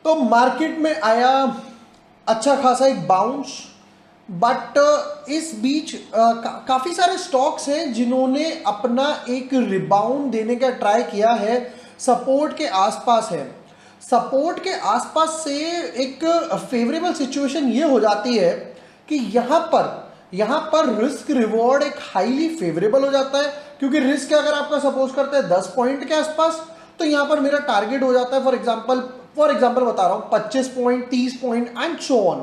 तो मार्केट में आया अच्छा खासा एक बाउंस, बट इस बीच काफ़ी सारे स्टॉक्स हैं जिन्होंने अपना एक रिबाउंड देने का ट्राई किया है। सपोर्ट के आसपास है, सपोर्ट के आसपास से एक फेवरेबल सिचुएशन ये हो जाती है कि यहाँ पर रिस्क रिवॉर्ड एक हाईली फेवरेबल हो जाता है, क्योंकि रिस्क अगर आपका सपोज करते हैं 10 पॉइंट के आसपास, तो यहाँ पर मेरा टारगेट हो जाता है फॉर एग्जाम्पल बता रहा हूँ 25 point, 30 point and so on.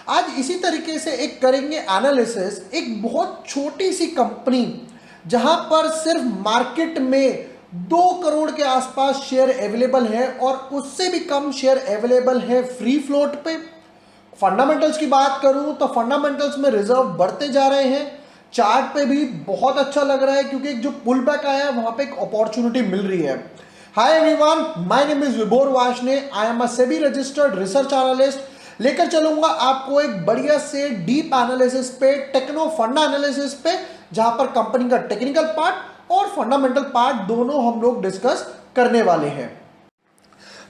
आज इसी तरीके से एक करेंगे एनालिसिस, एक बहुत छोटी सी कंपनी जहां पर सिर्फ मार्केट में 2 करोड़ के आसपास शेयर अवेलेबल है और उससे भी कम शेयर अवेलेबल है फ्री फ्लोट पे। फंडामेंटल्स की बात करूं तो फंडामेंटल्स में रिजर्व बढ़ते जा रहे हैं, चार्ट पे भी बहुत अच्छा लग रहा है क्योंकि जो पुल बैक आया है वहां पे एक अपॉर्चुनिटी मिल रही है। Hi everyone, my name is Vibhor Varshney, I am a SEBI registered research analyst. लेकर चलूंगा आपको एक बढ़िया से डीप एनालिसिस पे, टेक्नो फंडा एनालिसिस पे, जहां पर कंपनी का टेक्निकल पार्ट और फंडामेंटल पार्ट दोनों हम लोग डिस्कस करने वाले हैं।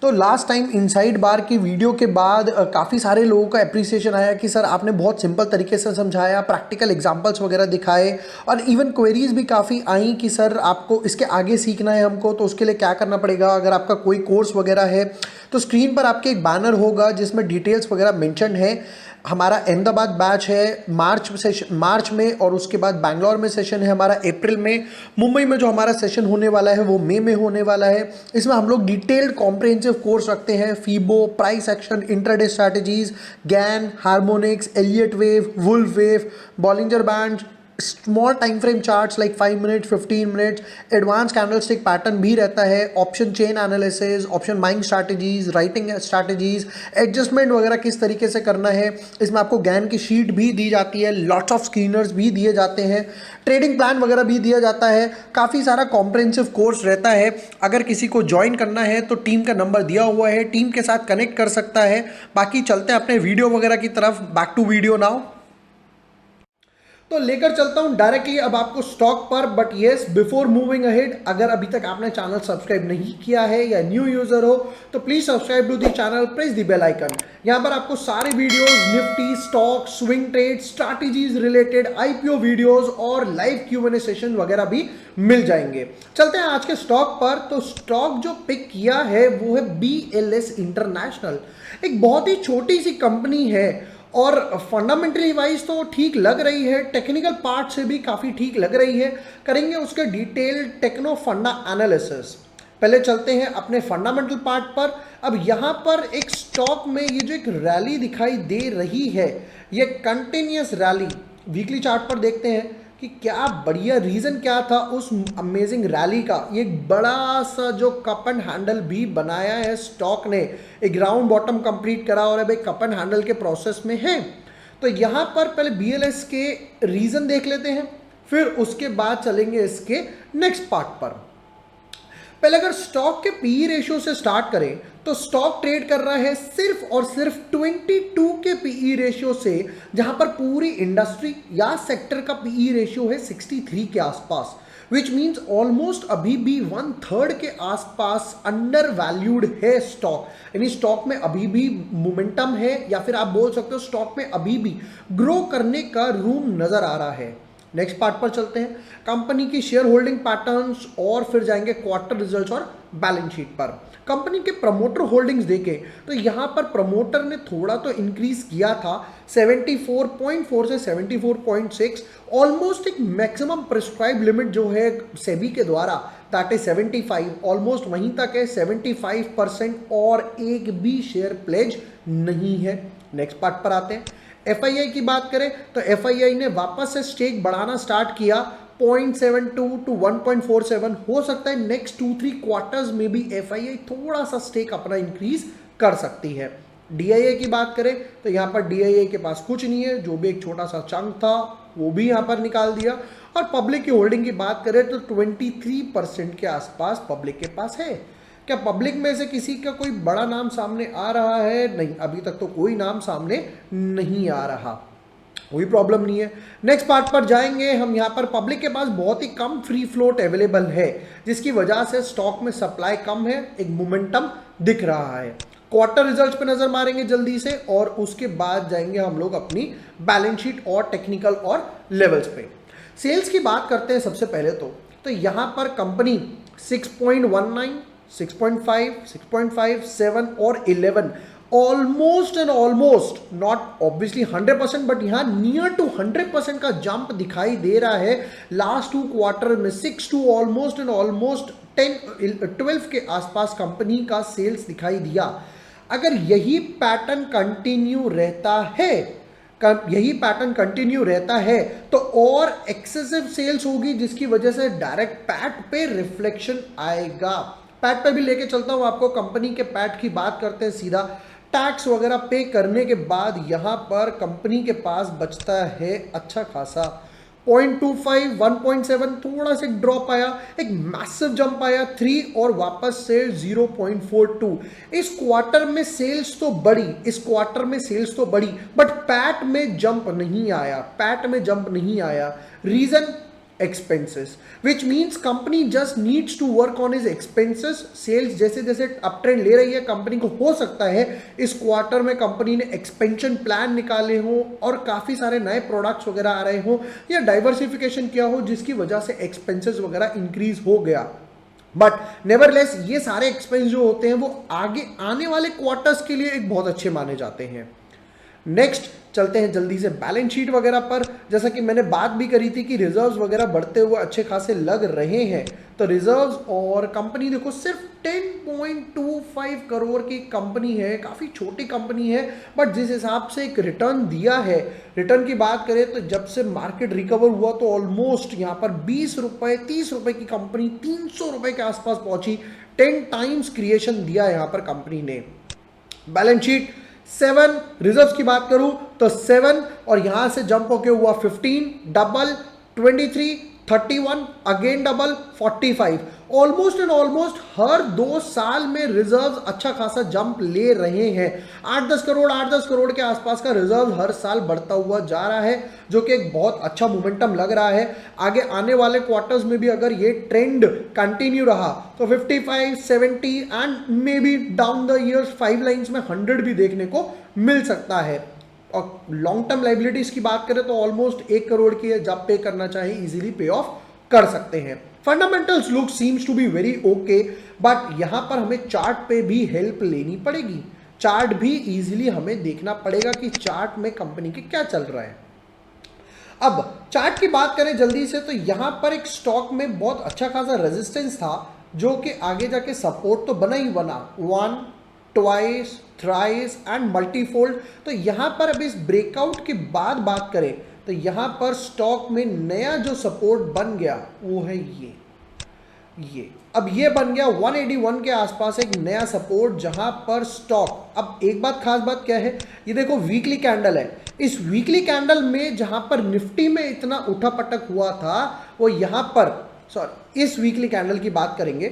तो लास्ट टाइम इनसाइड बार की वीडियो के बाद काफ़ी सारे लोगों का एप्रिसिएशन आया कि सर आपने बहुत सिंपल तरीके से समझाया, प्रैक्टिकल एग्जांपल्स वगैरह दिखाए, और इवन क्वेरीज भी काफ़ी आई कि सर आपको इसके आगे सीखना है हमको, तो उसके लिए क्या करना पड़ेगा। अगर आपका कोई कोर्स वगैरह है तो स्क्रीन पर आपके एक बैनर होगा जिसमें डिटेल्स वगैरह मेंशन है। हमारा अहमदाबाद बैच है मार्च में, और उसके बाद बैंगलोर में सेशन है हमारा अप्रैल में। मुंबई में जो हमारा सेशन होने वाला है वो मई में होने वाला है। इसमें हम लोग डिटेल्ड कॉम्प्रिहेंसिव कोर्स रखते हैं, Fibo, price action, intraday strategies, Gann, harmonics, Elliott wave, wolf wave, Bollinger band, small time frame charts like 5 minute, 15 minutes, advance candlestick pattern भी रहता है, option chain analysis, option buying strategies, writing strategies, adjustment वगैरह किस तरीके से करना है। इसमें आपको गैन की शीट भी दी जाती है, लॉट्स ऑफ स्क्रीनर्स भी दिए जाते हैं, ट्रेडिंग प्लान वगैरह भी दिया जाता है। काफ़ी सारा कॉम्प्रिहेंसिव कोर्स रहता है। अगर किसी को ज्वाइन करना है तो टीम का नंबर दिया हुआ है, टीम के साथ कनेक्ट कर सकता है। बाकी चलते हैं अपने वीडियो वगैरह की तरफ। Back to video now. तो लेकर चलता हूं डायरेक्टली अब आपको स्टॉक पर। But yes, before moving ahead, अगर अभी तक आपने चैनल सब्सक्राइब नहीं किया है या न्यू यूजर हो तो please subscribe to the channel, press the bell icon. यहां पर आपको सारे videos, Nifty, stock, swing trade, strategies related, IPO videos और लाइव Q&A सेशन वगैरह भी मिल जाएंगे। चलते हैं आज के स्टॉक पर। तो स्टॉक जो पिक किया है वो है BLS इंटरनेशनल। एक बहुत ही छोटी सी कंपनी है और फंडामेंटली वाइज तो ठीक लग रही है, टेक्निकल पार्ट से भी काफ़ी ठीक लग रही है। करेंगे उसके डिटेल टेक्नो फंडा एनालिसिस। पहले चलते हैं अपने फंडामेंटल पार्ट पर। अब यहाँ पर एक स्टॉक में ये जो एक रैली दिखाई दे रही है, ये कंटिन्यूस रैली, वीकली चार्ट पर देखते हैं कि क्या बढ़िया रीज़न क्या था उस अमेजिंग रैली का। ये एक बड़ा सा जो कप एंड हैंडल भी बनाया है स्टॉक ने, एक राउंड बॉटम कंप्लीट करा और अब एक कप एंड हैंडल के प्रोसेस में है। तो यहाँ पर पहले BLS के रीज़न देख लेते हैं, फिर उसके बाद चलेंगे इसके नेक्स्ट पार्ट पर। पहले अगर स्टॉक के PE रेशियो से स्टार्ट करें तो स्टॉक ट्रेड कर रहा है सिर्फ और सिर्फ 22 के PE रेशियो से, जहां पर पूरी इंडस्ट्री या सेक्टर का PE रेशियो है 63 के आसपास, विच मीन्स ऑलमोस्ट अभी भी 1/3 के आसपास अंडर वैल्यूड है स्टॉक। यानी स्टॉक में अभी भी मोमेंटम है, या फिर आप बोल सकते हो स्टॉक में अभी भी ग्रो करने का रूम नजर आ रहा है। नेक्स्ट पार्ट पर चलते हैं, कंपनी की शेयर होल्डिंग पैटर्न्स, और फिर जाएंगे क्वार्टर रिजल्ट्स और बैलेंस शीट पर। कंपनी के प्रमोटर होल्डिंग्स देखें तो यहाँ पर प्रमोटर ने थोड़ा तो इंक्रीज किया था, 74.4 से 74.6, ऑलमोस्ट एक मैक्सिमम प्रिस्क्राइब लिमिट जो है सेबी के द्वारा, दैट इज 75, ऑलमोस्ट वहीं तक है 75%, और एक भी शेयर प्लेज नहीं है। नेक्स्ट पार्ट पर आते हैं। FII की बात करें तो FII ने वापस से स्टेक बढ़ाना स्टार्ट किया, 0.72 टू 1.47। हो सकता है नेक्स्ट 2-3 क्वार्टर्स में भी FII थोड़ा सा स्टेक अपना इंक्रीज कर सकती है। DIA की बात करें तो यहाँ पर DIA के पास कुछ नहीं है, जो भी एक छोटा सा चंक था वो भी यहाँ पर निकाल दिया। और पब्लिक की होल्डिंग की बात करें तो 23% के आसपास पब्लिक के पास है। क्या पब्लिक में से किसी का कोई बड़ा नाम सामने आ रहा है? नहीं, अभी तक तो कोई नाम सामने नहीं आ रहा, कोई प्रॉब्लम नहीं है। नेक्स्ट पार्ट पर जाएंगे हम। यहाँ पर पब्लिक के पास बहुत ही कम फ्री फ्लोट अवेलेबल है, जिसकी वजह से स्टॉक में सप्लाई कम है, एक मोमेंटम दिख रहा है। क्वार्टर रिजल्ट्स पे नजर मारेंगे जल्दी से, और उसके बाद जाएंगे हम लोग अपनी बैलेंस शीट और टेक्निकल और लेवल्स पे। सेल्स की बात करते हैं सबसे पहले तो यहां पर कंपनी 6.19, 6.5, 6.5, 7 और 11 almost and almost, not obviously 100%, but यहां नियर टू 100% का जंप दिखाई दे रहा है लास्ट 2 क्वार्टर में। 6 टू ऑलमोस्ट एंड ऑलमोस्ट 12 के आसपास कंपनी का सेल्स दिखाई दिया। अगर यही पैटर्न कंटिन्यू रहता है तो और एक्सेसिव सेल्स होगी, जिसकी वजह से डायरेक्ट पैट पे रिफ्लेक्शन आएगा। पैट पे भी लेके चलता हूं आपको। कंपनी के पैट की बात करते हैं सीधा। टैक्स वगैरह पे करने के बाद यहां पर कंपनी के पास बचता है अच्छा खासा 0.25, 1.7, थोड़ा सा ड्रॉप आया, एक मैसिव जंप आया 3 और वापस से 0.42। इस क्वार्टर में सेल्स तो बढ़ी, बट पैट में जंप नहीं आया। Reason expenses, which means company just needs to work on his expenses। Sales जैसे जैसे अप ट्रेंड ले रही है कंपनी को, हो सकता है इस क्वार्टर में कंपनी ने एक्सपेंशन प्लान निकाले हो और काफी सारे नए प्रोडक्ट्स वगैरह आ रहे हो या डाइवर्सिफिकेशन किया हो, जिसकी वजह से एक्सपेंसेस वगैरह इंक्रीज हो गया। बट नेवरलेस ये सारे एक्सपेंस जो होते हैं वो आगे आने वाले क्वार्टर्स के लिए एक बहुत अच्छे माने जाते हैं। नेक्स्ट चलते हैं जल्दी से बैलेंस शीट वगैरह पर। जैसा कि मैंने बात भी करी थी कि रिजर्व्स वगैरह बढ़ते हुए अच्छे खासे लग रहे हैं, तो रिजर्व्स और कंपनी देखो सिर्फ 10.25 करोड़ की कंपनी है, काफ़ी छोटी कंपनी है, बट जिस हिसाब से एक रिटर्न दिया है, रिटर्न की बात करें तो जब से मार्केट रिकवर हुआ तो ऑलमोस्ट यहाँ पर 20 रुपये 30 रुपये की कंपनी 300 रुपये के आसपास पहुंची। 10 टाइम्स क्रिएशन दिया यहाँ पर कंपनी ने। बैलेंस शीट 7, रिजर्व्स की बात करूं तो 7 और यहां से जंप होके हुआ 15, double 23, 31, again double 45। Almost and almost हर 2 साल में रिजर्व्स अच्छा खासा जंप ले रहे हैं। 8-10 करोड़ के आसपास का रिजर्व हर साल बढ़ता हुआ जा रहा है, जो कि एक बहुत अच्छा मोमेंटम लग रहा है। आगे आने वाले क्वार्टर्स में भी अगर ये ट्रेंड कंटिन्यू रहा तो 55, 70 and may be down the years 5 lines में 100 भी देखने को मिल सकता है। और लॉन्ग टर्म लाइबिलिटीज की बात करें तो ऑलमोस्ट 1 करोड़ की है, जब पे करना चाहे इजीली पे ऑफ कर सकते हैं। Fundamentals look seems to be very okay, but यहां पर हमें चार्ट पे भी हेल्प लेनी पड़ेगी। चार्ट भी इजीली हमें देखना पड़ेगा कि चार्ट में कंपनी के क्या चल रहा है। अब चार्ट की बात करें जल्दी से तो यहां पर एक स्टॉक में बहुत अच्छा खासा रेजिस्टेंस था, जो कि आगे जाके सपोर्ट तो बना ही बना, 1, ट्वाइस, थ्राइस एंड मल्टीफोल्ड। तो यहां पर अब इस ब्रेकआउट के बाद बात करें तो यहां पर स्टॉक में नया जो सपोर्ट बन गया वो है ये अब ये बन गया 181 के आसपास एक नया सपोर्ट, जहां पर स्टॉक, अब एक बात खास बात क्या है, ये देखो वीकली कैंडल है। इस वीकली कैंडल में जहां पर निफ्टी में इतना उठापटक हुआ था वो यहां पर, सॉरी इस वीकली कैंडल की बात करेंगे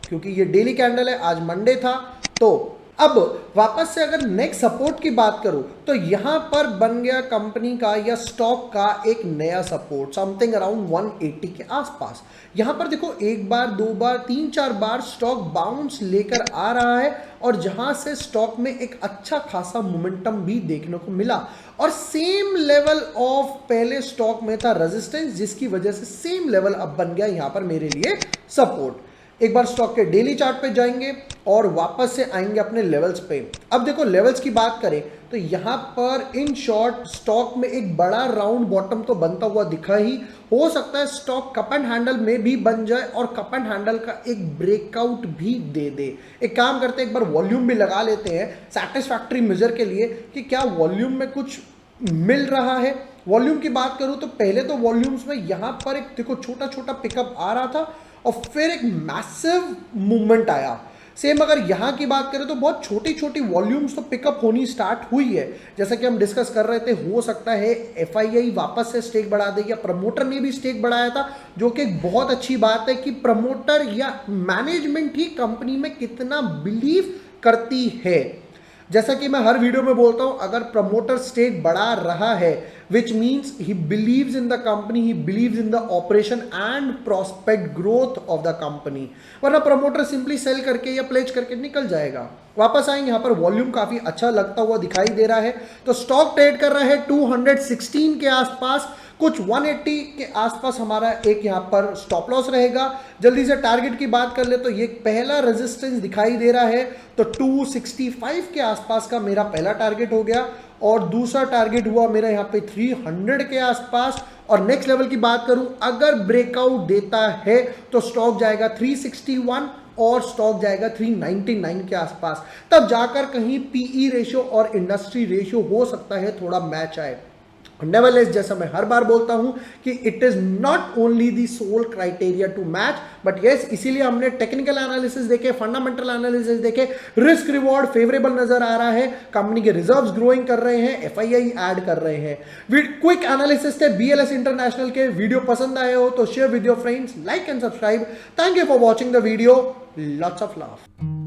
क्योंकि ये डेली कैंडल है, आज मंडे था। तो अब वापस से अगर नेक्स्ट सपोर्ट की बात करूं तो यहां पर बन गया कंपनी का या स्टॉक का एक नया सपोर्ट, समथिंग अराउंड 180 के आसपास। यहां पर देखो 1 बार 2 बार 3-4 बार स्टॉक बाउंस लेकर आ रहा है और जहां से स्टॉक में एक अच्छा खासा मोमेंटम भी देखने को मिला। और सेम लेवल ऑफ पहले स्टॉक में था रेजिस्टेंस, जिसकी वजह से सेम लेवल अब बन गया यहां पर मेरे लिए सपोर्ट। एक बार स्टॉक के डेली चार्ट पे जाएंगे और वापस से आएंगे अपने लेवल्स पे। अब देखो लेवल्स की बात करें तो यहां पर इन शॉर्ट स्टॉक में एक बड़ा राउंड बॉटम तो बनता हुआ दिखा ही, हो सकता है स्टॉक कप एंड हैंडल में भी बन जाए और कप एंड हैंडल का एक ब्रेकआउट भी दे दे। एक काम करते हैं, एक बार वॉल्यूम भी लगा लेते हैं सेटिस्फैक्टरी मेजर के लिए कि क्या वॉल्यूम में कुछ मिल रहा है। वॉल्यूम की बात करूं तो पहले तो वॉल्यूम्स में यहां पर एक देखो छोटा छोटा पिकअप आ रहा था और फिर एक मैसिव मूवमेंट आया। सेम अगर यहां की बात करें तो बहुत छोटी छोटी वॉल्यूम्स तो पिकअप होनी स्टार्ट हुई है। जैसा कि हम डिस्कस कर रहे थे, हो सकता है एफआईआई वापस से स्टेक बढ़ा दे या प्रमोटर ने भी स्टेक बढ़ाया था, जो कि एक बहुत अच्छी बात है कि प्रमोटर या मैनेजमेंट ही कंपनी में कितना बिलीव करती है। जैसा कि मैं हर वीडियो में बोलता हूं, अगर प्रमोटर स्टेक बढ़ा रहा है which means he believes in the company, he believes in the operation and prospect growth of the company. वरना प्रमोटर सिंपली सेल करके या प्लेज करके निकल जाएगा। वापस आएंगे, यहाँ पर वॉल्यूम काफी अच्छा लगता हुआ दिखाई दे रहा है। तो स्टॉक ट्रेड कर रहा है 216 के आसपास, कुछ 180 के आसपास हमारा एक यहाँ पर स्टॉप लॉस रहेगा। जल्दी से टारगेट की बात कर ले तो ये पहला रेजिस्टेंस दिखाई दे रहा है, तो 265 के आसपास का मेरा पहला टारगेट हो गया और दूसरा टारगेट हुआ मेरा यहाँ पे 300 के आसपास। और नेक्स्ट लेवल की बात करूं, अगर ब्रेकआउट देता है तो स्टॉक जाएगा 361 और स्टॉक जाएगा 399 के आसपास, तब जाकर कहीं पीई रेशियो और इंडस्ट्री रेशियो हो सकता है थोड़ा मैच आए। नेवरलेस, जैसा मैं हर बार बोलता हूं कि it is not only the sole criteria to match, but yes, इसीलिए हमने टेक्निकल एनालिसिस देखे, फंडामेंटल एनालिसिस देखे, रिस्क रिवॉर्ड फेवरेबल नजर आ रहा है, कंपनी के रिजर्व्स ग्रोइंग कर रहे हैं, एफआईआई ऐड कर रहे हैं। क्विक एनालिसिस थे बीएलएस इंटरनेशनल के। वीडियो पसंद आए हो तो share with your friends, like and subscribe. Thank you for watching the video, lots of love.